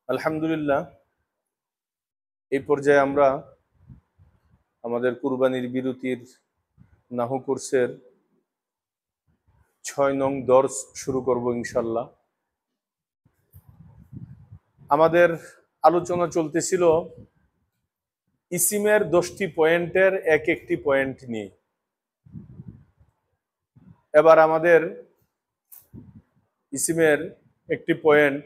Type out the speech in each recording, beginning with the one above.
আলহামদুলিল্লাহ, এই পর্যায়ে আমরা আমাদের কুরবানির বিরতির নাহু কোর্সের ৬ নং দর্স শুরু করব ইনশাল্লাহ। আমাদের আলোচনা চলতেছিল ইসিমের 10টি পয়েন্টের এক একটি পয়েন্ট নিয়ে। এবার আমাদের ইসিমের একটি পয়েন্ট,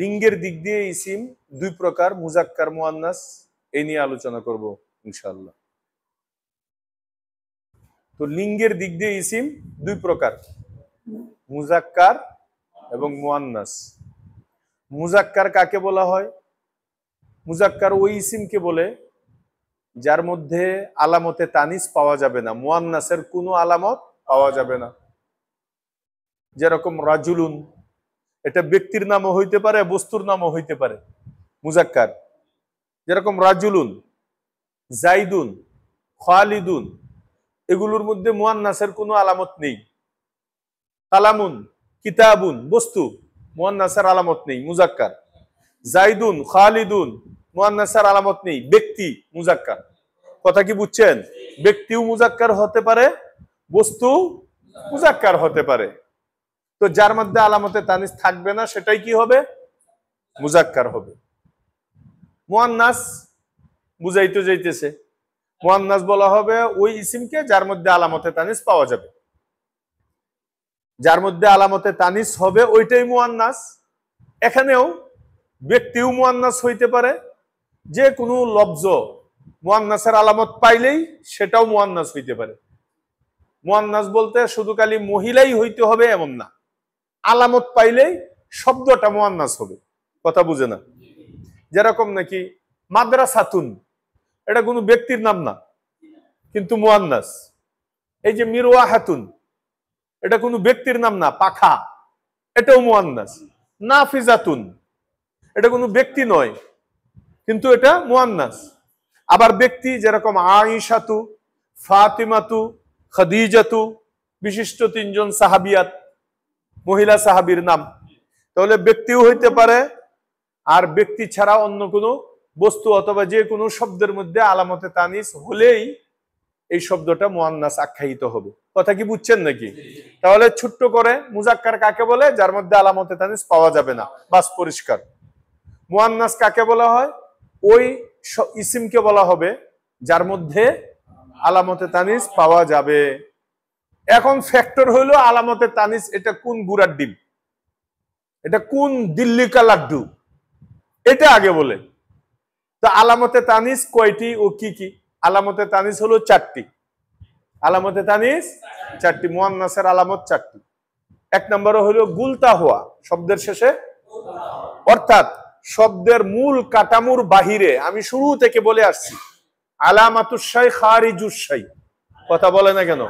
লিঙ্গের দিক দিয়ে ইসিম দুই প্রকার, মুজাক্কার মুআন্নাস, এই নিয়ে আলোচনা করব ইনশাআল্লাহ। তো লিঙ্গের দিক দিয়ে ইসিম দুই প্রকার, মুজাক্কার এবং মুআন্নাস। মুজাক্কার কাকে বলা হয়? মুজাক্কার ওই ইসিমকে বলে যার মধ্যে আলামতে তানিস পাওয়া যাবে না, মুআন্নাসের কোনো আলামত পাওয়া যাবে না। যেরকম রাজুলুন, এটা ব্যক্তির নামও হইতে পারে, বস্তুর নামও হইতে পারে, মুজাক্কার। যেরকম রাজুলুন, জাইদুন, খালিদুন, এগুলোর মধ্যে মুআন্নাসের কোনো আলামত নেই। কালামুন, কিতাবুন, বস্তু, মুআন্নাসের আলামত নেই, মুজাক্কার। জাইদুন, খালিদুন, মুআন্নাসের আলামত নেই, ব্যক্তি, মুজাক্কার। কথা কি বুঝছেন? ব্যক্তিও মুজাক্কার হতে পারে, বস্তু মুজাক্কার হতে পারে। তো যার মধ্যে আলামতে তানিস থাকবে না সেটাই কি হবে? মুজাক্কার হবে। মুআন্নাস বুঝাইতে যাইতেছে, মুআন্নাস বলা হবে ওই ইসিমকে যার মধ্যে আলামতে তানিস পাওয়া যাবে। যার মধ্যে আলামতে তানিস হবে ওইটাই মুআন্নাস। এখানেও ব্যক্তিও মুআন্নাস হইতে পারে, যে কোনো লফজ মুআন্নাসের আলামত পাইলেই সেটাও মুআন্নাস হইতে পারে। মুআন্নাস বলতে শুধু খালি মহিলাই হইতে হবে এমন না, আলামত পাইলেই শব্দটা মুআন্নাস হবে। কথা বুঝে না? যেরকম নাকি মাদ্রাসাতুন, এটা কোনো ব্যক্তির নাম না, কিন্তু মুআন্নাস। এই যে মিরওয়াহাতুন, এটা কোনো ব্যক্তির নাম না, পাখা, এটাও মুআন্নাস। নাফিজাতুন, এটা কোনো ব্যক্তি নয়, কিন্তু এটা মুআন্নাস। আবার ব্যক্তি যেরকম আয়েশাতু, ফাতিমাতু, খাদিজাতু, বিশিষ্ট 3 জন সাহাবিয়াত, মহিলা সাহাবীর নাম। তাহলে ব্যক্তিও হইতে পারে, আর ব্যক্তি ছাড়া অন্য কোনো বস্তু অথবা যে কোনো শব্দের মধ্যে আলামতে তানিস হলেই এই শব্দটা মুআন্নাস আখ্যায়িত হবে। কথা কি বুঝছেন নাকি? তাহলে ছোট্ট করে, মুজাক্কার কাকে বলে? যার মধ্যে আলামতে তানিস পাওয়া যাবে না, বাস পরিষ্কার। মুআন্নাস কাকে বলা হয়? ওই ইসিমকে বলা হবে যার মধ্যে আলামতে তানিস পাওয়া যাবে। এখন ফ্যাক্টর হইলো আলামতে তানিস, এটা কোন গুড়ার ডিম, এটা কোন দিল্লি কা লাড্ডু, এটা আগে বলে। তো আলামতে তানিস কয়টি ও কি কি? আলামতে তানিস হলো 4টি। আলামতে তানিস 4টি, মুআন্নাসের আলামত 4টি। 1 নম্বর হলো গুলতা হওয়া, শব্দের শেষে, অর্থাৎ শব্দের মূল কাঠামোর বাহিরে। আমি শুরু থেকে বলে আসছি, আলামাতুশ শাই খারিজুশ শাই। কথা বলে না কেন?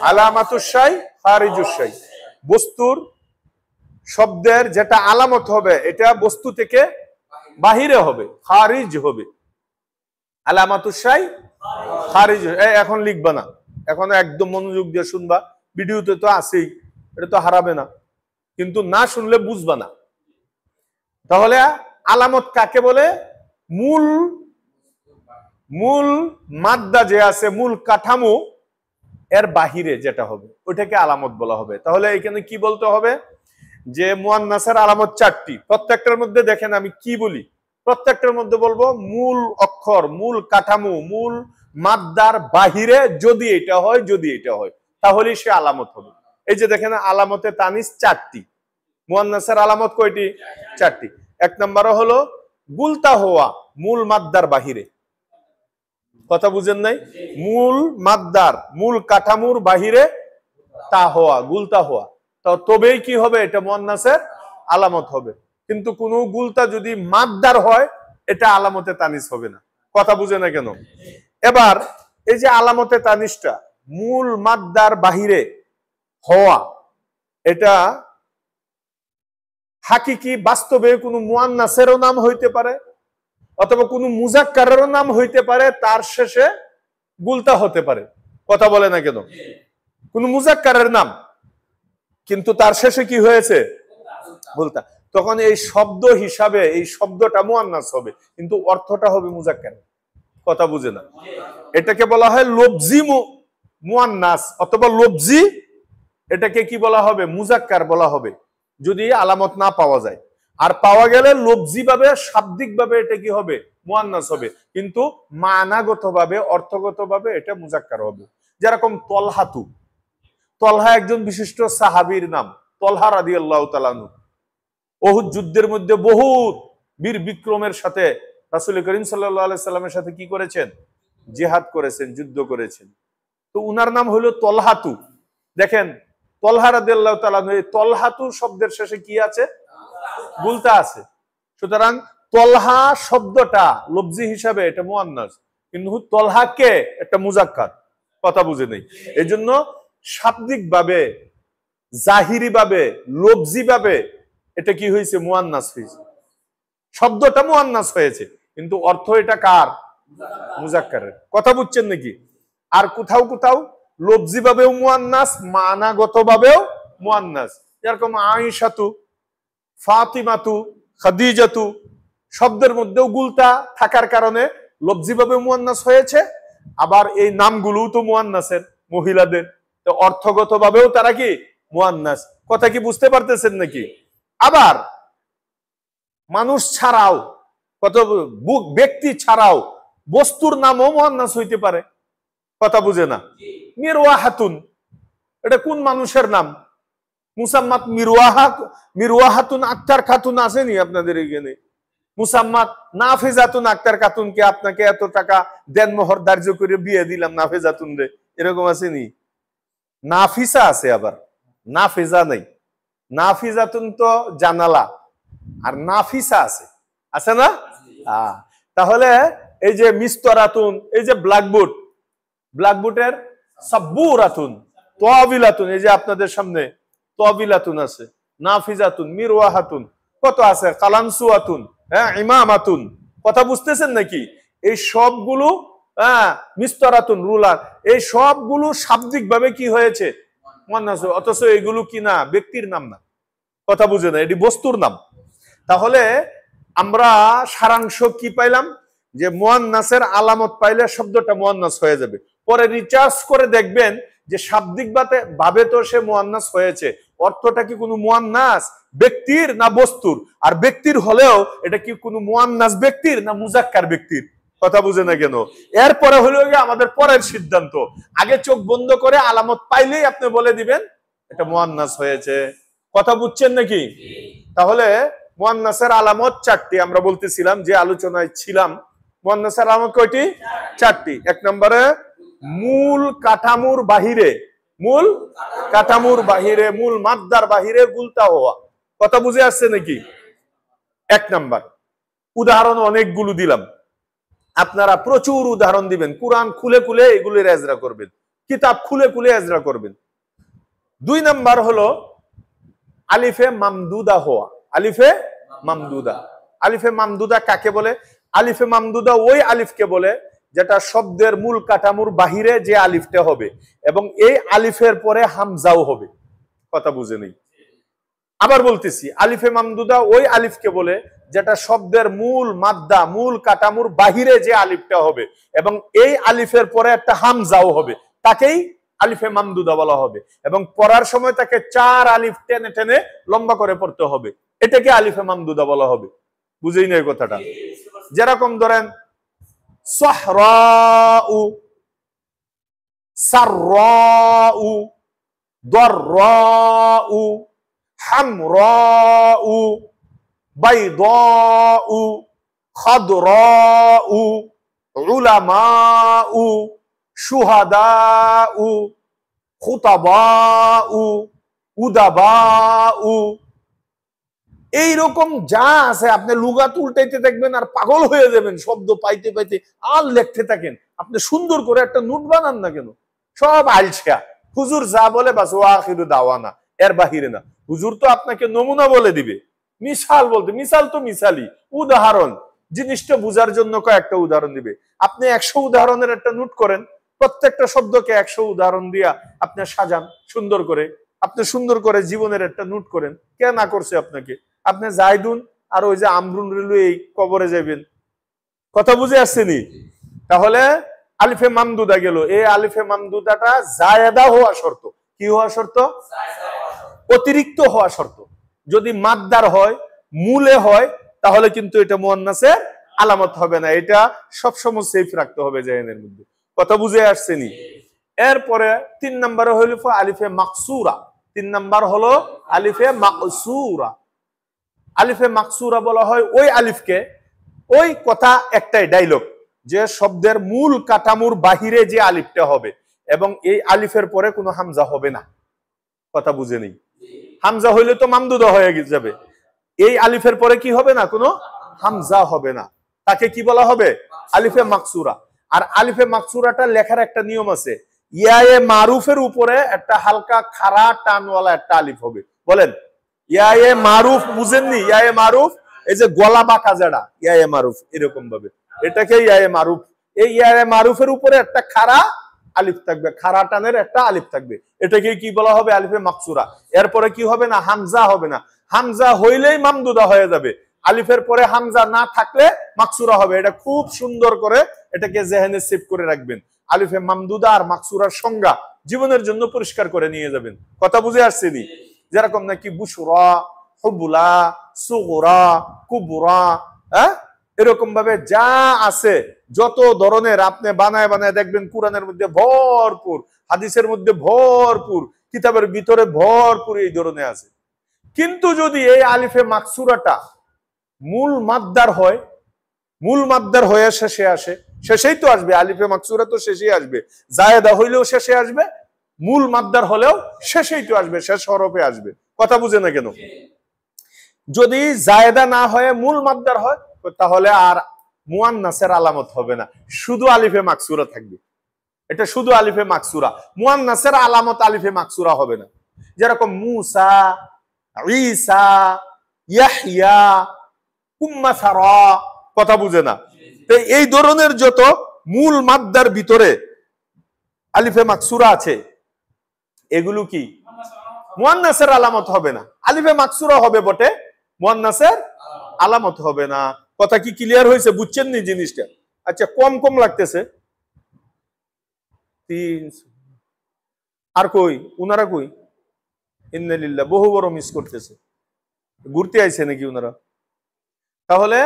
আলামাতুশ শাই খারিজুশ শাই, বস্তুর শব্দের যেটা আলামত হবে এটা বস্তু থেকে বাহিরে হবে, খারিজ হবে। আলামাতুশ শাই খারিজ। এখন লিখবা না, এখন একদম মনোযোগ দিয়ে শুনবা, ভিডিওতে তো আছেই, এটা তো হারাবে না, কিন্তু না শুনলে বুঝবা না। তাহলে আলামত কাকে বলে? মূল মাদ্দা যে আছে, মূল কাঠামো, এর বাহিরে যেটা হবে ওইটাকে আলামত বলা হবে। তাহলে এখানে কি বলতে হবে? যে মুআন্নাসের আলামত 4টি। প্রত্যেকটার মধ্যে দেখেন আমি কি বলি, প্রত্যেকটার মধ্যে বলবো মূল অক্ষর, মূল কাঠামো, মূল মাদ্দার বাহিরে যদি এটা হয়, যদি এটা হয়, তাহলেই সে আলামত হবে। এই যে দেখেন আলামতে তানিস 4টি, মুআন্নাসের আলামত কয়টি? 4টি। 1 নম্বর হলো গুলতা হওয়া, মূল মাদ্দার বাহিরে। কথা বুঝেন নাই? মূল মাদ্দার, মূল কাঠামোর বাহিরে তা হওয়া, গুলতা হওয়া, তবেই কি হবে? এটা মুআন্নাসের আলামত হবে। কিন্তু কোন গুলতা যদি মাদ্দার হয়, এটা আলামতে তানিস হবে না। কথা বুঝে না কেন? এবার এই যে আলামতে তানিসটা মূল মাদ্দার বাহিরে হওয়া, এটা হাকিকি বাস্তবে কোনো মুআন্নাসেরও নাম হইতে পারে, অথবা কোনো মুজাক্কারেরও নাম হইতে পারে, তার শেষে গুলতা হতে পারে। কথা বলে না কেন? কোন মুজাক্কারের নাম, কিন্তু তার শেষে কি হয়েছে? গুলতা। তখন এই শব্দ হিসাবে এই শব্দটা মুয়ান্নাস হবে, কিন্তু অর্থটা হবে মুজাক্কার। কথা বুঝে না? এটাকে বলা হয় লফজি মুয়ান্নাস অথবা লফজি, এটাকে কি বলা হবে? মুজাক্কার বলা হবে, যদি আলামত না পাওয়া যায়। আর পাওয়া গেলে লফজি ভাবে, শাব্দিক ভাবে এটা কি হবে? মুয়ান্নাস হবে, কিন্তু মানাগত ভাবে, অর্থগত ভাবে এটা মুজাক্কার হবে। যেরকম তলহাতু, তলহা একজন বিশিষ্ট সাহাবীর নাম, তলহা রাদিয়াল্লাহু তাআলা আনহু। উহুদ যুদ্ধের মধ্যে বহুত বীর বিক্রমের সাথে রাসূল করিম সাল্লাল্লাহু আলাইহি সাল্লামের সাথে কি করেছেন? জিহাদ করেছেন, যুদ্ধ করেছেন। তো উনার নাম হলো তলহাতু। দেখেন তলহা রাদিয়াল্লাহু তাআলা আনহু, এই তলহাতু শব্দের শেষে কি আছে? গুলতা আছে। সুতরাং তলহা শব্দটা লফজি হিসাবে এটা মুয়ান্নাস, কিন্তু তলহাকে একটা মুজাক্কার। কথা বুঝে নেই। এই জন্য শাব্দিক ভাবে, জাহিরি ভাবে, লফজি ভাবে এটা কি হয়েছে? মুয়ান্নাস হয়েছে, শব্দটা মুয়ান্নাস হয়েছে, কিন্তু অর্থ এটা কার? মুজাক্কারের। কথা বুঝছেন নাকি? আর কোথাও কোথাও লফজি ভাবেও মুয়ান্নাস, মানাগত ভাবেও মুয়ান্নাস। যেরকম আয়েশাতু, ফাতিমাতু, খাদিজাতু শব্দের মধ্যেও গুলতা থাকার কারণে লফজি ভাবে মুয়ান্নাস হয়েছে, আবার এই নামগুলোও তো মুয়ান্নাসের, মহিলাদের, তো অর্থগত ভাবেও তারা কি? মুয়ান্নাস। কথা কি বুঝতে পারতেছেন নাকি? আবার মানুষ ছাড়াও, কত ব্যক্তি ছাড়াও বস্তুর নামও মুয়ান্নাস হইতে পারে। কথা বুঝে না? মিরওয়াহাতুন, এটা কোন মানুষের নাম? মুসাম্মাত মিরওয়াহাতুন আক্তার খাতুন আসেনি আপনাদের এখানে? মুসাম্মাত নাফিজাতুন আক্তার খাতুনকে আপনাকে এত টাকা দেনমোহর ধার্য করে বিয়ে দিলাম নাফিজাতুন রে, এরকম আসেনি? নাফিসা আছে, আবার নাফিজা নাই। নাফিজাতুন তো জানালা, আর নাফিসা আছে, আছে না? তাহলে এই যে মিস্তরাতুন, এই যে ব্ল্যাকবোর্ড, ব্ল্যাকবোর্ডের সাব্বুরাতুন, তাবিলাতুন, এই যে আপনাদের সামনে তাবিলাতুন আছে, নাফিজাতুন, মিরওয়াহাতুন, কত আছে, কালানসুয়াতুন, হ্যাঁ, ইমামাতুন। কথা বুঝতেছেন নাকি? এই সবগুলো, হ্যাঁ, মিস্তরাতুন, রুলার, এই সবগুলো শাব্দিক ভাবে কি হয়েছে? মুয়ান্নাস। অথচ এগুলো কি না? ব্যক্তির নাম না। কথা বুঝে না? এটি বস্তুর নাম। তাহলে আমরা সারাংশ কি পাইলাম? যে মুয়ান্নাসের আলামত পাইলে শব্দটা মুয়ান্নাস হয়ে যাবে। পরে রিচার্জ করে দেখবেন যে শাব্দিক ভাবে তো সে মুয়ান্নাস হয়েছে, অর্থটা কি কোনো মুয়ান্নাস ব্যক্তির না বস্তুর? আর ব্যক্তির হলেও এটা কি কোনো মুয়ান্নাস ব্যক্তির না মুজাক্কার ব্যক্তির? কথা বুঝে না কেন? এরপরে হলো আমাদের পরের সিদ্ধান্ত। আগে চোখ বন্ধ করে আলামত পাইলেই আপনি বলে দিবেন এটা মুয়ান্নাস হয়েছে। কথা বুঝছেন নাকি? তাহলে মুয়ান্নাসের আলামত চারটি আমরা বলতেছিলাম, যে আলোচনায় ছিলাম। মুয়ান্নাসের আলামত কয়টি? চারটি। এক নম্বরে মূল কাঠামোর বাহিরে, মূল কাঠামোর বাহিরে, মূল মাদ্দার বাহিরে গুলতা হওয়া। কথা বুঝে আসছে নাকি? এক নাম্বার। উদাহরণ অনেকগুলো দিলাম, আপনারা প্রচুর উদাহরণ দিবেন। কোরআন খুলে খুলে এগুলির এজরা করবেন, কিতাব খুলে খুলে এজরা করবেন। দুই নাম্বার হলো আলিফে মামদুদা হওয়া। আলিফে মামদুদা। আলিফে মামদুদা কাকে বলে? আলিফে মামদুদা ওই আলিফকে বলে যেটা শব্দের মূল কাঠামোর বাহিরে যে আলিফটা হবে, এবং এই আলিফের পরে হামজাও হবে। কথা বুঝে নেই? আবার বলতেছি, আলিফে মামদুদা ওই আলিফকে বলে যেটা শব্দের মূল মাদ্দা, মূল কাঠামোর বাহিরে যে আলিফটা হবে, এবং এই আলিফের পরে একটা হামজাও হবে, তাকেই আলিফে মামদুদা বলা হবে। এবং পড়ার সময় তাকে চার আলিফ টেনে টেনে লম্বা করে পড়তে হবে, এটাকে আলিফে মামদুদা বলা হবে। বুঝেই না এই কথাটা? যেরকম ধরেন সাহরাউ, সাররাউ, দাররাউ, হামরাউ, বাইদাউ, খাদরাউ, উলামাউ, শুহাদাউ, খুতাবাউ, উদাবাউ, এইরকম যা আছে আপনি লুগাত উল্টাইতে দেখবেন আর পাগল হয়ে যাবেন, শব্দ পাইতে পাইতে আর লিখতে থাকেন। আপনি সুন্দর করে একটা নোট বানান না কেন? সব আলছা। হুজুর যা বলে বাস ওয়া আখিরু দাওয়ানা, এর বাহিরে না। হুজুর তো আপনাকে নমুনা বলে দিবে, মিসাল বলতে, মিসাল তো মিসালি, উদাহরণ, জিনিসটা বুঝার জন্য কয়েকটা উদাহরণ দিবে। আপনি 100 উদাহরণের একটা নোট করেন, প্রত্যেকটা শব্দকে 100 উদাহরণ দিয়া আপনি সাজান সুন্দর করে। আপনি সুন্দর করে জীবনের একটা নোট করেন, কে না করছে আপনাকে? আপনি জাইদুন আর ওই যে আমরুন রেলু এই কবরে যাবেন। কথা বুঝে আসছেনি? তাহলে আলিফে মামদুদা গেল, এই আলিফে মামদুদাটা জায়েদা হওয়া শর্ত। কি হওয়া শর্ত? অতিরিক্ত হওয়া শর্ত। যদি মাদ্দার হয়, মূলে হয়, তাহলে কিন্তু এটা মুয়ান্নাসের আলামত হবে না। এটা সবসময় সেফ রাখতে হবে জেহেনের মধ্যে। কথা বুঝে আসছেনি? এরপরে 3 নম্বরে হইল আলিফে মাকসুরা। 3 নাম্বার হলো আলিফে মাকসুরা। আলিফে মাকসুরা বলা হয় ওই আলিফকে, ওই কথা একটাই ডায়লগ, যে শব্দের মূল কাঠামোর বাহিরে যে আলিফটা হবে এবং এই আলিফের পরে কোনো হামজা হবে না। কথা বুঝে নেই? হামজা হইলে তো মামদুদা হয়ে যাবে। এই আলিফের পরে কি হবে না? কোনো হামজা হবে না। তাকে কি বলা হবে? আলিফে মাকসুরা। আর আলিফে মাকসুরাটা লেখার একটা নিয়ম আছে, ইয়ায়ে মারুফের উপরে একটা হালকা খাড়া টানওয়ালা একটা আলিফ হবে। বলেন, ইয়ায়ে মারুফ বুঝেননি? ইয়ায়ে মারুফ, এই যে গলা বাঁকা যারা, ইয়ায়ে মারুফ এরকম ভাবে, এটাকে ইয়ায়ে মারুফ। এই ইয়ায়ে মারুফের উপরে একটা খাড়া আলিফ থাকবে, খাড়া টানের একটা আলিফ থাকবে, এটাকে কি বলা হবে? আলিফে মাকসুরা। এরপরে কি হবে না? হামজা হবে না। হামজা হইলেই মামদুদা হয়ে যাবে। আলিফের পরে হামজা না থাকলে মাকসুরা হবে। এটা খুব সুন্দর করে এটাকে জেহেনে সেভ করে রাখবেন। আলিফে মামদুদা আর মাকসুরার সংজ্ঞা জীবনের জন্য পরিষ্কার করে নিয়ে যাবেন। কথা বুঝে আসছেনি? যেরকম নাকি বুশুরা, হুবুলা, সুগুরা, কুবুরা, হ্যাঁ, এরকম ভাবে যা আছে যত ধরনের আপনি বানায় বানায় দেখবেন কোরআনের মধ্যে ভরপুর, হাদিসের মধ্যে ভরপুর, কিতাবের ভিতরে ভরপুর এই ধরনের আছে। কিন্তু যদি এই আলিফে মাকসুরাটা মূল মাদ্দার হয়, মূল মাদ্দার হয়ে শেষে আসে, শেষেই তো আসবে, আলিফে মাকসুরা তো শেষেই আসবে, জায়েদা হইলেও শেষে আসবে, মূল মাদ্দার হলেও শেষেই তো আসবে, শেষ হরফে আসবে। কথা বুঝে না কেন? যদি জায়েদা না হয়ে মূল মাদ্দার হয় তাহলে আর মুয়ান্নাসের আলামত হবে না, শুধু আলিফে মাকসুরা থাকবে। এটা শুধু আলিফে মাকসুরা, মুয়ান্নাসের আলামত আলিফে মাকসুরা হবে না। যেরকম মুসা, ঈসা, ইয়াহইয়া, উম্মাসারা। কথা বুঝে না? তো এই ধরনের যত মূল মাদ্দার ভিতরে আলিফে মাকসুরা আছে, এগুলো কি মুয়ান্নাসের আলামত হবে না। আলিফে মাকসুরা হবে বটে, মুয়ান্নাসের আলামত হবে না। কথা কি ক্লিয়ার হয়েছে? বুঝছেন নি জিনিসটা? আচ্ছা, কম কম লাগতেছে। 3 আর কই উনারা কই? ইন্নালিল্লাহ, বহু বড় মিস করতেছে। ঘুরতে আইছে নাকি উনারা? তাহলে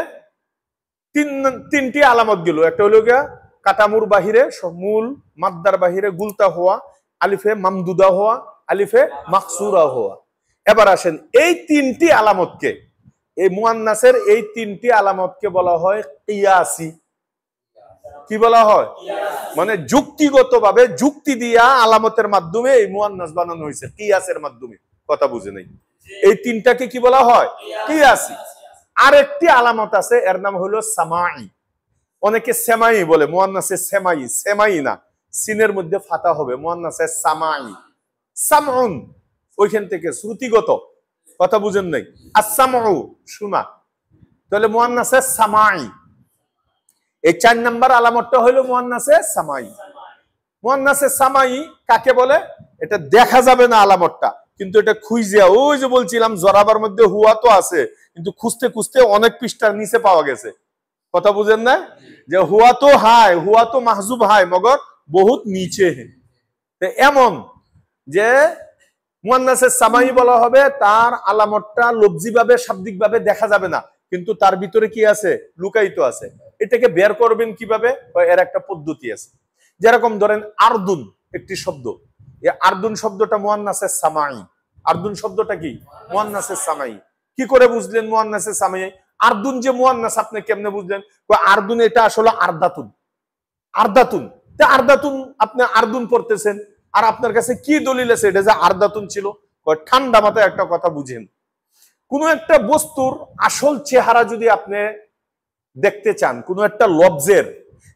তিনটি আলামত গেল। একটা হলো গিয়া কাটামুর বাহিরে, মূল মাদ্দার বাহিরে গুলতা হওয়া, আলিফে মামদুদা হওয়া, আলিফে মাকসুরা হওয়া। এবার আসেন, এই তিনটি আলামতকে, এই মুয়ান্নাসের এই তিনটি আলামতকে বলা হয় কিয়াসি। কি বলা হয়? মানে যুক্তিগতভাবে যুক্তি দিয়া আলামতের মাধ্যমে এই মুয়ান্নাস বানানো হয়েছে, কিয়াসের মাধ্যমে। কথা বুঝে নাই? এই তিনটাকে কি বলা হয়? কিয়াসি। আরেকটি আলামত আছে, এর নাম হলো সামাই। অনেকে সেমাই বলে, মুয়ান্নাসে সেমাই, সেমাই না, সিনের মধ্যে ফাতা হবে, মুয়ান্নাসে সামাই। সামউন ওইখান থেকে শ্রুতিগত। কথা বুঝেন নাই? আস-সামউ শোনা, তাহলে মুয়ান্নাসে সামাই। এই 4 নাম্বার আলামতটা হলো মুয়ান্নাসে সামাই। মুয়ান্নাসে সামাই কাকে বলে? এটা দেখা যাবে না আলামতটা, কিন্তু এটা খুঁজিয়া, ওই যে বলছিলাম জরাবার মধ্যে হুয়া তো আছে, কিন্তু খুঁজতে খুঁজতে অনেক পৃষ্ঠার নিচে পাওয়া গেছে। কথা বুঝেন না? যে হুয়া তো হায়, হুয়া তো মাহজুব হায়, মগর বহুত নিচে। এমন যে মুয়ান্নাসে সামাই বলা হবে, তার আলামতটা লফজিভাবে শাব্দিকভাবে দেখা যাবে না, কিন্তু তার ভিতরে কি আছে? লুকায়িত আছে। এটাকে বের করবেন কিভাবে? এর একটা পদ্ধতি আছে। যেরকম ধরেন আরদুন একটি শব্দ, এই আরদুন শব্দটা মুয়ান্নাসে সামাই। আরদুন শব্দটা কি? মুয়ান্নাসে সামাই। কি করে বুঝলেন মুয়ান্নাসে সামাই? আরদুন যে মুয়ান্নাস, আপনি কেমনে বুঝলেন? আরদুন এটা আসলে আরদাতুন। আরদাতুন, আরদাতুন, আপনি আরদুন পড়তেছেন, আর আপনার কাছে কি দলিল আছে এটা যে আরদাতুন ছিল? ঠান্ডা মাথায় একটা কথা বুঝেন, কোন একটা বস্তুর আসল চেহারা যদি আপনি দেখতে চান, কোন একটা লফজের,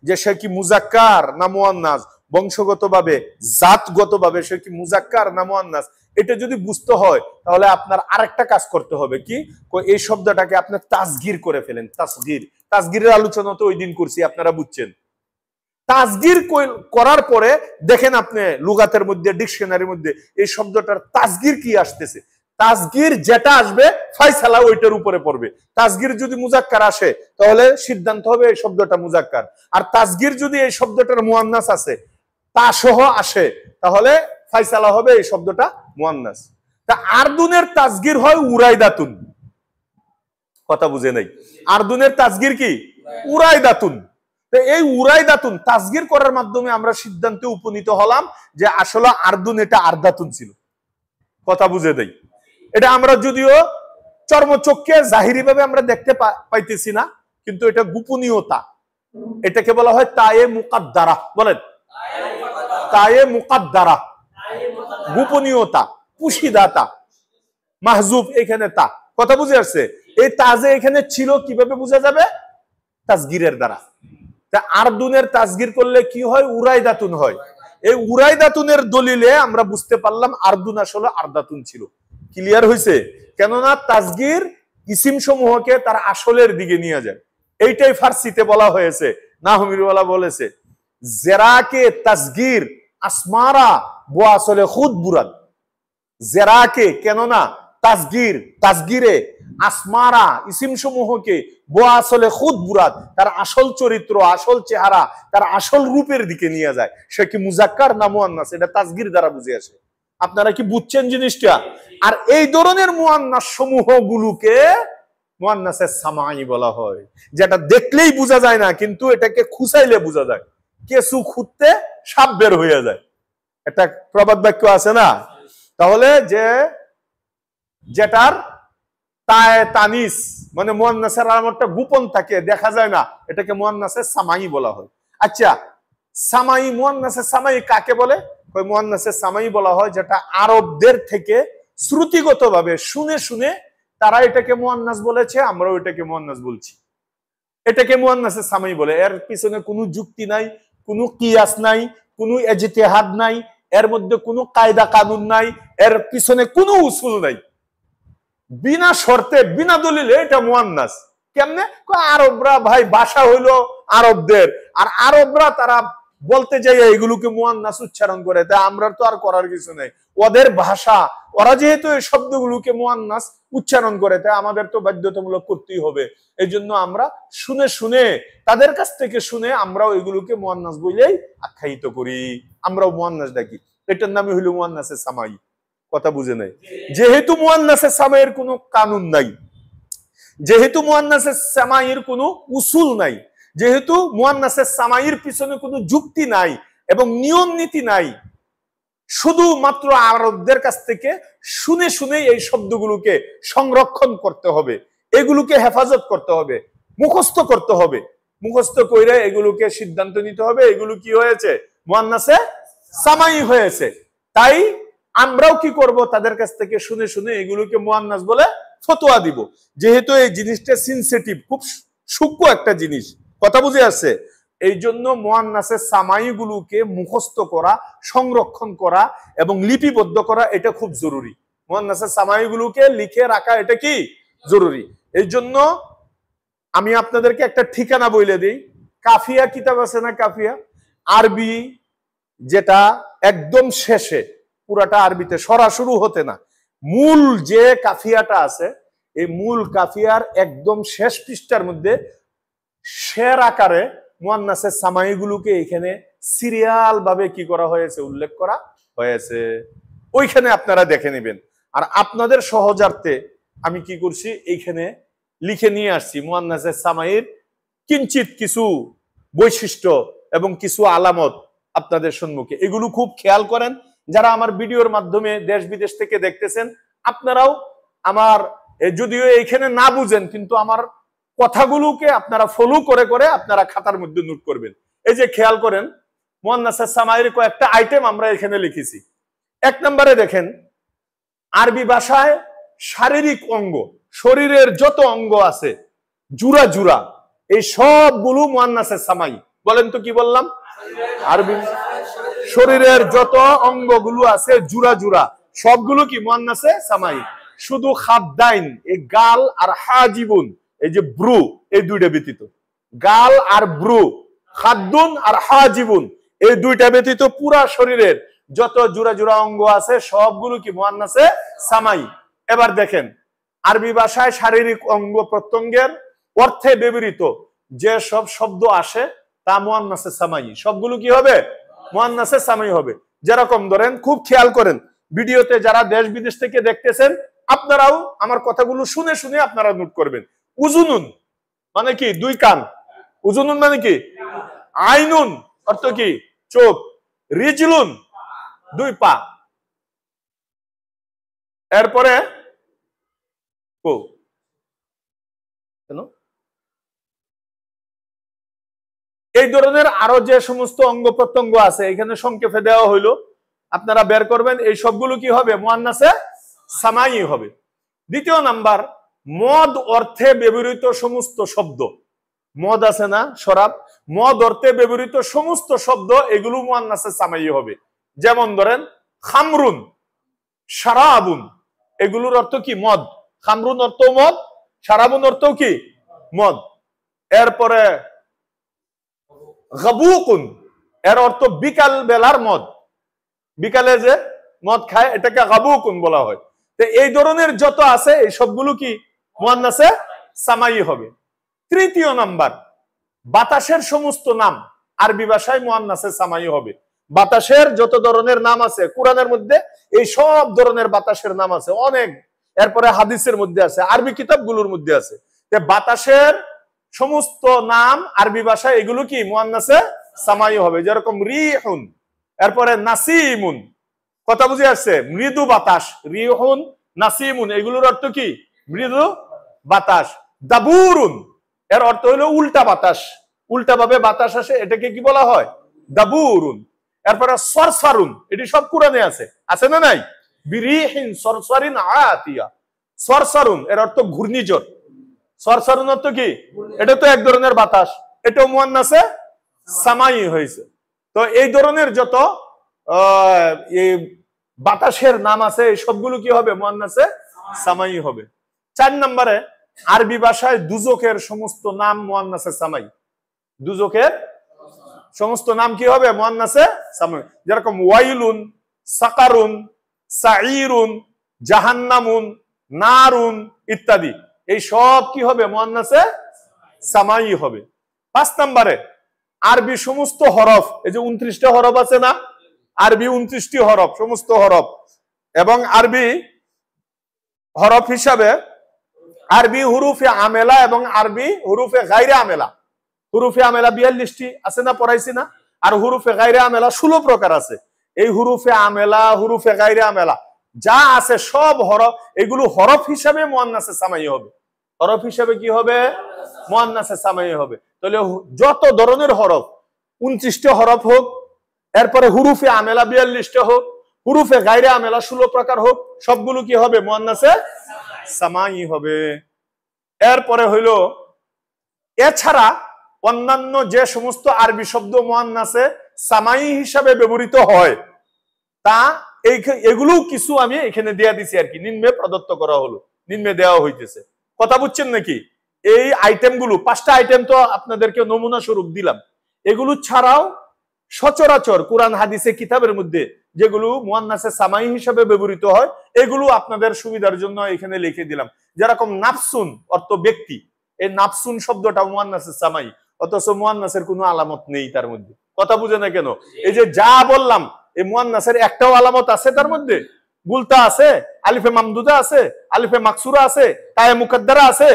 যে সে কি মুজাক্কার না মুয়ান্নাস, বংশগতভাবে জাতগতভাবে সে কি মুজাক্কার না মুয়ান্নাস, এটা যদি বুঝতে হয় তাহলে আপনার আরেকটা কাজ করতে হবে। কি? এই শব্দটাকে আপনি তাসগীর করে ফেলেন। তাসগীর, তাসগীরের আলোচনা তো ওই দিন করছি, আপনারা বুঝছেন। তাসগীর করার পরে দেখেন আপনি লুগাতের মধ্যে, ডিকশনারির মধ্যে এই শব্দটার তাসগীর কি আসতেছে। তাসগীর যেটা আসবে ফায়সালা ওইটার উপরে পড়বে। তাসগীর যদি মুজাক্কার আসে তাহলে সিদ্ধান্ত হবে এই শব্দটা মুজাক্কার, আর তাসগীর যদি এই শব্দটার মুয়ান্নাস আছে তা সহ আসে তাহলে ফায়সালা হবে এই শব্দটা মুয়ান্নাস। তা আরদুনের তাসগীর হয় উরাইদাতুন, কথা বুঝে নাই? আরদুনের তাসগীর কি? উরাইদাতুন। এই উরাইদাতুন তাসগীর করার মাধ্যমে আমরা সিদ্ধান্তে উপনীত হলাম যে আসলে আরদুন এটা আরদাতুন ছিল, কথা বুঝে দেই। এটা আমরা যদিও চর্মচক্ষে জাহিরি ভাবে আমরা দেখতে পাইতেছি না, কিন্তু এটা গোপনীয়তা, এটাকে বলা হয় তায়ে মুকাদ্দারা। বলেন তায়ে মুকাদ্দারা, গোপনীয়তা, পুশিদাতা, মাহজুব এখানে তা, কথা বুঝে আসছে? এই তাজে এখানে ছিল কিভাবে বোঝা যাবে? তাসগীরের দ্বারা। তা আরদুনের তাসগীর করলে কি হয়? উরাইদাতুন হয়। এই উরাইদাতুনের দলিলে আমরা বুঝতে পারলাম আরদুন আসলে আরদাতুন ছিল। ক্লিয়ার হয়েছে? কেননা তাসগীর ইসিম সমূহকে তার আসলের দিকে নিয়ে যায়। এইটাই ফার্সিতে বলা হয়েছে, নাহমিরওয়ালা বলেছে জেরাকে তাসগীর আসমারা বো আসলে খুদ বুরাদ। জেরাকে কেননা তাসগীর, তাসগীরে আসমারা ইসিম সমূহকে বো আসলে খুদ বুরাদ তার আসল চরিত্র, আসল চেহারা, তার আসল রূপের দিকে নিয়ে যায়। সে কি মুজাক্কার না মুয়ান্নাস, এটা তাসগীর দ্বারা বুঝে আসে। আপনারা কি বুঝছেন জিনিসটা? আর এই ধরনের মুয়ান্নাস সমূহ গুলোকে মুয়ান্নাসে সামাই বলা হয়, যেটা দেখলেই বোঝা যায় না কিন্তু এটাকে খুঁচাইলে বোঝা যায়। কেসু খুঁজতে সাপ বের হয়ে যায়, একটা প্রবাদ বাক্য আছে না? তাহলে যেটার তায়ে তানিস মানে মুয়ান্নাসের আলামতটা গোপন থাকে, দেখা যায় না, এটাকে মুয়ান্নাসে সামাই বলা হয়। আচ্ছা, সামাই, মুয়ান্নাসে সামাই কাকে বলে? মুয়ান্নাসে সামাই বলা হয় যেটা আরবদের থেকে শ্রুতিগতভাবে শুনে শুনে তারা এটাকে মুয়ান্নাস বলেছে, আমরাও এটাকে মুয়ান্নাস বলছি, এটাকে মুয়ান্নাসে সামাই বলে। এর পিছনে কোনো যুক্তি নাই, কোনো কিয়াস নাই, কোনো ইজতিহাদ নাই, এর মধ্যে কোনো কায়দা কানুন নাই, এর পিছনে কোনো উসুল নাই, বিনা শর্তে বিনা দলিলে এটা মুয়ান্নাস। কেমনে? আরবরা ভাই ভাষা হইলো আরবদের, আর আরবরা তারা বলতে যাই এগুলোকে মুয়ান্নাস উচ্চারণ করে, তাই আমরা তো আর করার কিছু নেই। ওদের ভাষা, ওরা যেহেতু এই শব্দগুলোকে মুয়ান্নাস উচ্চারণ করে, তাই আমাদের তো বাধ্যতামূলক করতেই হবে। এই জন্য আমরা শুনে শুনে তাদের কাছ থেকে শুনে আমরাও এগুলোকে মুয়ান্নাস বলেই আখ্যায়িত করি, আমরাও মুয়ান্নাস ডাকি। এটার নামই হইলো মুয়ান্নাসে সামাই, কথা বুঝে নাই? যেহেতু মুয়ান্নাসে সামাইয়ের কোনো কানুন নাই, যেহেতু মুয়ান্নাসে সামাইয়ের কোনো উসুল নাই, যেহেতু মুয়ান্নাসে সামাইয়ের পিছনে কোনো যুক্তি নাই এবং নিয়ম নীতি নাই, শুধুমাত্র আরবদের কাছ থেকে শুনে শুনে এই শব্দগুলোকে সংরক্ষণ করতে হবে, এগুলোকে হেফাজত করতে হবে, মুখস্থ করতে হবে, মুখস্থ কইরে এগুলোকে সিদ্ধান্ত নিতে হবে এগুলো কি হয়েছে? মুয়ান্নাসে সামাই হয়েছে। তাই আমরাও কি করব? তাদের কাছ থেকে শুনে শুনে এগুলোকে মুয়ান্নাস বলে ফতোয়া দিব। যেহেতু এই জিনিসটা সেনসিটিভ, খুব সূক্ষ্ম একটা জিনিস, কথা বুঝে আসছে? এই জন্য মুয়ান্নাসে সামাইগুলোকে মুখস্থ করা, সংরক্ষণ করা এবং লিপিবদ্ধ করা এটা খুব জরুরি। মুয়ান্নাসে সামাইগুলোকে লিখে রাখা এটা কি জরুরি। এই জন্য আমি আপনাদেরকে একটা ঠিকানা বলে দিই। কাফিয়া কিতাব আছে না? কাফিয়া আরবি, যেটা একদম শেষে, পুরাটা আরবিতে সরাসরি হতে না, মূল যে কাফিয়াটা আছে এই মূল কাফিয়ার একদম শেষ পৃষ্ঠার মধ্যে শের আকারে মুয়ান্নাসে সামাইগুলোকে এখানে সিরিয়াল ভাবে কি করা হয়েছে? উল্লেখ করা হয়েছে। ওইখানে আপনারা দেখে নেবেন। আর আপনাদের সহজার্থে আমি কি করছি? এইখানে লিখে নিয়ে আসছি মুয়ান্নাসে সামাইর কিঞ্চিত কিছু বৈশিষ্ট্য এবং কিছু আলামত আপনাদের সম্মুখে। এগুলো খুব খেয়াল করেন। যারা আমার ভিডিওর মাধ্যমে দেশ বিদেশ থেকে দেখতেছেন, আপনারাও আমার, যদিও এখানে না বুঝেন, কিন্তু আমার কথাগুলোকে আপনারা ফলো করে করে আপনারা খাতার মধ্যে নোট করবেন। এই যে খেয়াল করেন, মুয়ান্নাসে সামাইর কয়েকটা আইটেম আমরা এখানে লিখেছি। এক নম্বরে দেখেন, আরবি ভাষায় শারীরিক অঙ্গ, শরীরের যত অঙ্গ আছে জুরা জুরা, এই সবগুলো মুয়ান্নাসে সামাই। বলেন তো কি বললাম? আরবি শরীরের যত অঙ্গগুলো আছে জুরা জুরা, সবগুলো কি মুয়ান্নাসে সামাই। শুধু খাদ্দাইন, এই গাল আর হাজিবুন, এই যে ব্রু, এই দুইটা ব্যতীত, গাল আর ব্রু, খাদ্দুন আর হাজিবুন, এই দুইটা ব্যতীত পুরা শরীরের যত জুরা জুরা অঙ্গ আছে সবগুলো কি মুয়ান্নাসে সামাই। এবার দেখেন আরবি ভাষায় শারীরিক অঙ্গ প্রত্যঙ্গের অর্থে ব্যবহৃত যে সব শব্দ আসে তা মুয়ান্নাসে সামাই। সবগুলো কি হবে? মুয়ান্নাসে সামাই হবে। যেরকম ধরেন, খুব খেয়াল করেন, ভিডিওতে যারা দেশ বিদেশ থেকে দেখতেছেন আপনারাও আমার কথাগুলো শুনে শুনে আপনারা নোট করবেন। উজুনুন মানে কি? দুই কান। উজুনুন মানে কি? আইনুন অর্থ কি? চোখ। রিজলুন দুই পা। এরপরে এই ধরনের আরো যে সমস্ত অঙ্গ প্রত্যঙ্গ আছে এখানে সংক্ষেপে দেওয়া হইলো, আপনারা বের করবেন। এই সবগুলো কি হবে? মুয়ান্নাসে সামাই হবে। দ্বিতীয় নাম্বার, মদ অর্থে ব্যবহৃত সমস্ত শব্দ। মদ আছে না, শরাব, মদ অর্থে ব্যবহৃত সমস্ত শব্দ এগুলো মুয়ান্নাসে সামাই হবে। যেমন ধরেন খামরুন, শারাবুন, এগুলোর অর্থ কি? মদ। খামরুন অর্থ মদ, শারাবুন অর্থ কি? মদ। এরপরে গাবুকুন, এর অর্থ বিকাল বেলার মদ। বিকালে যে মদ খায় এটাকে গাবুকুন বলা হয়। তো এই ধরনের যত আছে এই সবগুলো কি? মুয়ান্নাসে সামাই হবে। তৃতীয় নাম্বার, বাতাসের সমস্ত নাম আরবি ভাষায় মুয়ান্নাসে সামাই হবে। বাতাসের যত ধরনের নাম আছে কোরআনের মধ্যে, এই সব ধরনের বাতাসের নাম আছে অনেক। এরপরে হাদিসের মধ্যে আছে, আরবি কিতাবগুলোর মধ্যে আছে। বাতাসের সমস্ত নাম আরবি ভাষায় এগুলো কি? মুয়ান্নাসে সামাই হবে। যেরকম রিহুন, এরপরে নাসিমুন, কথা বুঝে আসছে? মৃদু বাতাস। রিহুন, নাসিমুন এগুলোর অর্থ কি? মৃদু বাতাস। দাবুরুন, এর অর্থ হলো উল্টা বাতাস, উল্টা ভাবে বাতাস আসে, এটাকে কি বলা হয়? দাবুরুন। এরপরে সরসারুন, এটি সব কোরআনে আছে, আছে না নাই? বিরিহিন সরসারিন আতিয়া। সরসারুন এর অর্থ ঘূর্ণিঝড়। সরসারুন অর্থ কি? এটা তো এক ধরনের বাতাস, এটাও মুয়ান্নাসে সামাই হয়েছে। তো এই ধরনের যত এই বাতাসের নাম আছে এই সবগুলো কি হবে? মুয়ান্নাসে সামাই হবে। 4 নম্বরে, আরবি ভাষায় দুজকের সমস্ত নাম মুয়ান্নাসে সামাই। দুজকের সমস্ত নাম কি হবে? মুয়ান্নাসে সামাই। যেরকম ওয়াইলুন, সাকারুন, সাঈরুন, জাহান্নামুন, নারুন ইত্যাদি, এই সব কি হবে? মুয়ান্নাসে সামাই হবে। 5 নম্বরে, আরবি সমস্ত হরফ, এই যে 29টা হরফ আছে না, আরবি 29টি হরফ, সমস্ত হরফ, এবং আরবি হরফ হিসাবে আরবি হুরুফে আমেলা এবং আরবি হুরুফে গায়রে আমেলা। হুরুফে আমেলা 42টি আছে না, পড়াইছি না? আর হুরুফে গায়রে আমেলা 16 প্রকার আছে। এই হুরুফে আমেলা, হুরুফে গায়রে আমেলা যা আছে সব হরফ, এগুলো হরফ হিসাবে মুয়ান্নাসে সামাই হবে। হরফ হিসাবে কি হবে? মুয়ান্নাসে সামাই হবে। তাহলে যত ধরনের হরফ, 29টা হরফ হোক, এরপরে হুরুফে আমেলা 42টা হোক, হুরুফে গায়রে আমেলা 16 প্রকার হোক, সবগুলো কি হবে? মুয়ান্নাসে সামাই হবে। এরপরে হইল, এছাড়া অন্যান্য যে সমস্ত আরবি শব্দ মুয়ান্নাসে সামাই হিসাবে ব্যবহৃত হয় তা এগুলো কিছু আমি এখানে দেয়া দিছি আর কি, নিম্নে প্রদত্ত করা হলো, নিম্নে দেওয়া হইতেছে। কথা বুঝছেন নাকি? এই আইটেমগুলো 5টা আইটেম তো আপনাদেরকে নমুনা স্বরূপ দিলাম। এগুলো ছাড়াও সচরাচর কোরআন হাদিসে কিতাবের মধ্যে যেগুলো মুয়ান্নাসে সামাই হিসাবে ব্যবহৃত হয় এগুলো আপনাদের সুবিধার জন্য এখানে লিখে দিলাম। যেরকম নাফসুন অর্থ ব্যক্তি, এই নাফসুন শব্দটা মুয়ান্নাসে সামাই, অথচ মুয়ান্নাসের কোনো আলামত নেই তার মধ্যে। কথা বুঝে না কেন? এই যে যা বললাম এই মুয়ান্নাসের একটাও আলামত আছে তার মধ্যে? গুলতা আছে, আলিফে মামদুদা আছে, আলিফে মাকসুরা আছে, তায়ে মুকদ্দারা আছে।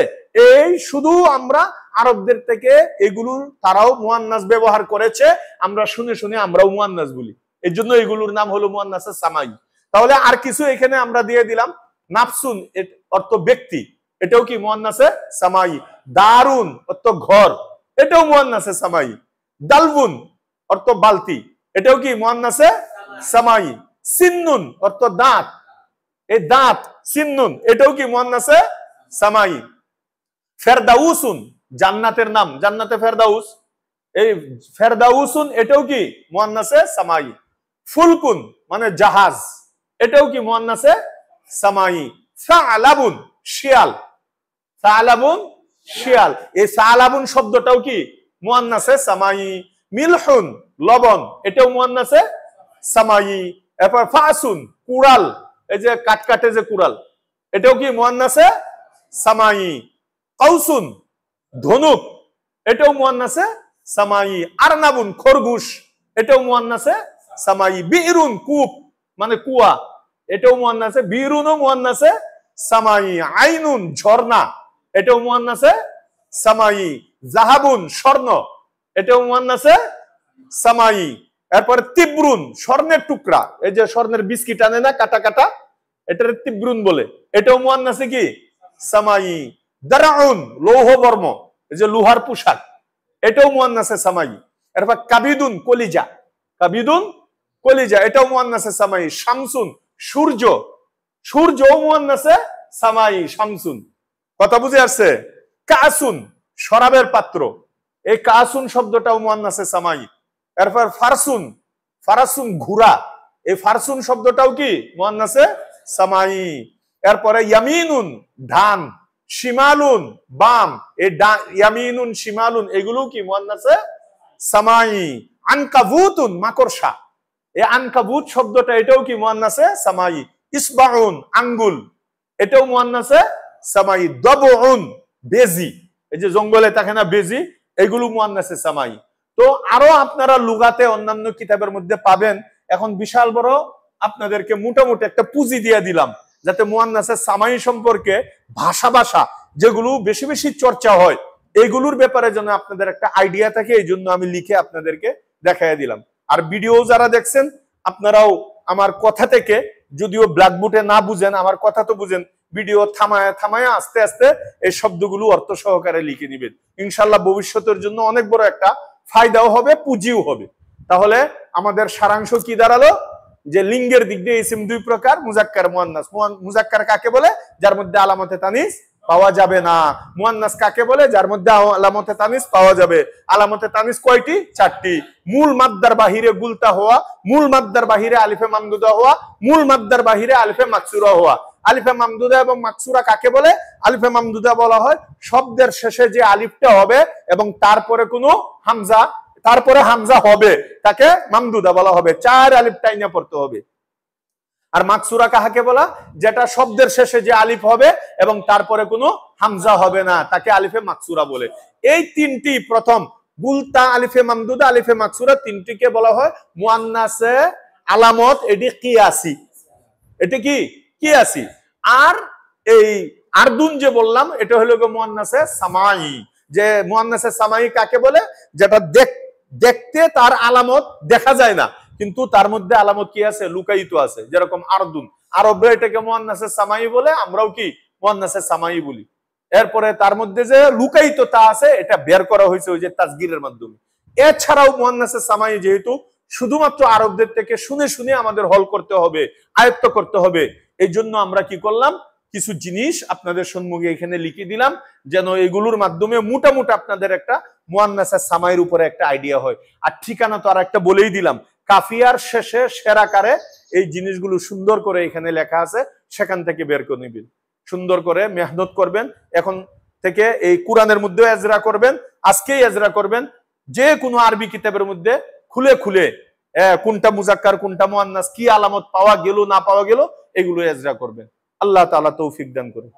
এই শুধু আমরা আরবদের থেকে এগুলো তারাও মুয়ান্নাস ব্যবহার করেছে, আমরা শুনে শুনে আমরাও মুয়ান্নাস বলি, এর জন্য এগুলোর নাম হলো মুয়ান্নাসে সামাই। তাহলে আর কিছু এখানে আমরা দিয়ে দিলাম। নাফসুন অর্থ ব্যক্তি, এটাও কি? মুয়ান্নাসে সামাই। দারুন অর্থ ঘর, এটাও মুয়ান্নাসে সামাই। দালবুন অর্থ বালতি, এটাও কি? মুয়ান্নাসে সামাই। সিন্নুন অর্থ দাঁত, এই দাঁত সিন্নুন, এটাও কি? মুয়ান্নাসে সামাই। ফেরদাউসুন জান্নাতের নাম, জান্নাতে ফেরদাউস, এই ফেরদাউসুন এটাও কি? মুয়ান্নাসে সামাই। ফুলকুন মানে জাহাজ, এটাও কি? মুয়ান্নাসে সামাই। সালাবুন শিয়াল, সালাবুন শিয়াল, এই সালাবুন শব্দটাও কি? মুয়ান্নাসে সামাই। মিলহুন লবণ, এটাও মুয়ান্নাসে সামাই। এরপর ফাসুন কুড়াল, এই যে কাটকাটে যে কুড়াল, এটাও কি মুয়ান্নাসে সামাই। কাউসুন ধনুক, এটাও মুয়ান্নাসে সামাই। আরনাবুন খরগোশ, এটাও মুয়ান্নাসে সামাই। বিরুন কূপ মানে কুয়া, এটাও মুয়ান্নাসে। বিরুনও মুয়ান্নাসে সামাই। আইনুন ঝর্ণা, এটাও মুয়ান্নাসে সামাই। জাহাবুন স্বর্ণ, এটাও মুয়ান্নাসে সামাই। এরপরে তিব্রুন স্বর্ণের টুকরা, এই যে স্বর্ণের বিস্কিট আনে না কাটা কাটা, এটার তিব্রুন বলে, এটাও মুয়ান্নাসে কি সামাই। দারাউন লৌহ বর্ম, এই যে লোহার পোশাক, এটাও মুয়ান্নাসে সামাই। এরপর কাবিদুন কলিজা, কাবিদুন কলিজা, এটাও মুয়ান্নাসে সামাই। শামসুন সূর্য, সূর্যও মুয়ান্নাসে সামাই শামসুন। কথা বুঝে আসছে? কাসুন শরাবের পাত্র, এই কাসুন শব্দটাও মুয়ান্নাসে সামাই। এরপর ফারসুন, ফারাসুন ঘোড়া, এই ফারসুন শব্দটাও কি মুয়ান্নাসে সামাই। এরপরে ইয়ামিনুন ধান, শিমালুন বাম, এই ইয়ামিনুন শিমালুন এগুলো কি মুয়ান্নাসে সামাই। আনকাবুতুন মাকড়সা, এই আনকাবুত শব্দটা এটাও কি মুয়ান্নাসে সামাই। ইসবাউন আঙ্গুল, এটাও মুয়ান্নাসে সামাই। দবউন বেজি, এই যে জঙ্গলে থাকে না বেজি, এগুলো মুয়ান্নাসে সামাই। তো আরো আপনারা লুগাতে অন্যান্য কিতাবের মধ্যে পাবেন। এখন বিশাল বড় আপনাদেরকে মোটামুটি একটা পুঁজি দিয়ে দিলাম, যাতে মুয়ান্নাসে সামাই সম্পর্কে ভাষা যেগুলো বেশি বেশি চর্চা হয় এগুলোর ব্যাপারে যেন আপনাদের একটা আইডিয়া থাকে, এই জন্য আমি লিখে আপনাদেরকে দেখাইয়া দিলাম। আর ভিডিও যারা দেখছেন আপনারাও আমার কথা থেকে, যদিও ব্ল্যাকবোর্ডে না বুঝেন, আমার কথা তো বুঝেন, ভিডিও থামায় থামায় আস্তে আস্তে এই শব্দগুলো অর্থ সহকারে লিখে নিবেন। ইনশাল্লাহ ভবিষ্যতের জন্য অনেক বড় একটা ফায়দাও হবে, পুঁজিও হবে। তাহলে আমাদের সারাংশ কি দাঁড়ালো? যে লিঙ্গের দিক দিয়ে ইসিম দুই প্রকার, মুজাক্কার মুয়ান্নাস। মুজাক্কার কাকে বলে? যার মধ্যে আলামতে তানিস পাওয়া যাবে না। মুয়ান্নাস কাকে বলে? যার মধ্যে আলামতে তানিস পাওয়া যাবে। আলামতে তানিস কয়টি? 4টি। মূল মাদ্দার বাহিরে গুলতা হওয়া, মূল মাদ্দার বাহিরে আলিফে মামদুদা হওয়া, মূল মাদ্দার বাহিরে আলিফে মাকসুরা হওয়া। আলিফে মামদুদা এবং মাকসুরা কাকে বলে? আলিফে মামদুদা বলা হয় শব্দের শেষে যে আলিফটা হবে এবং তারপরে কোনো হামজা, তারপরে হামজা হবে, তাকে মামদুদা বলা হবে। 4 আলিফ টাইনা পড়তে হবে। আর মাকসুরা কাহাকে বলা? যেটা শব্দের শেষে যে আলিফ হবে এবং তারপরে কোনো হামজা হবে না, তাকে আলিফে মাকসুরা বলে। এই তিনটি প্রথম গুলতা, আলিফে মামদুদা, আলিফে মাকসুরা, তিনটিকে বলা হয় মুয়ান্নাসে আলামত। এটি কিয়াসি, এটি কি কিয়াসি। আর এই আরদুন যে বললাম এটা হলো মুয়ান্নাসে সামাই। যে মুয়ান্নাসে সামাই কাকে বলে? যেটা দেখতে তার আলামত দেখা যায় না, কিন্তু তার মধ্যে আলামত কি আছে? লুকায়িত আছে। যেরকম আরদুন, আরবরা এটাকে মুয়ান্নাসে সামাই বলে, আমরাও কি মুয়ান্নাসে সামাই বলি। এরপরে তার মধ্যে যে লুকায়িত তা আছে, এটা বের করা হয়েছে ওই যে তাসগীরের মাধ্যমে। এছাড়াও মুয়ান্নাসে সামাই যেহেতু শুধুমাত্র আরবদের থেকে শুনে শুনে আমাদের হল করতে হবে, আয়ত্ত করতে হবে, এই জন্য আমরা কি করলাম, কিছু জিনিস আপনাদের সম্মুখে এখানে লিখে দিলাম, যেন এগুলোর মাধ্যমে মোটামুটি আপনাদের একটা মুয়ান্নাসে সামাইয়ের উপরে একটা আইডিয়া হয়। আর ঠিকানা তো আর একটা বলেই দিলাম, কাফিয়ার শেষে সেরাকারে এই জিনিসগুলো সুন্দর করে এখানে লেখা আছে, সেখান থেকে বের করে নিবেন। সুন্দর করে মেহনত করবেন। এখন থেকে এই কোরআনের মধ্যে এজরা করবেন, আজকেই এজরা করবেন। যে কোনো আরবি কিতাবের মধ্যে খুলে খুলে কোনটা মুজাক্কার কোনটা মুয়ান্নাস, কি আলামত পাওয়া গেল না পাওয়া গেল, এগুলো এজরা করবেন। আল্লাহ তাআলা তৌফিক দান করুন।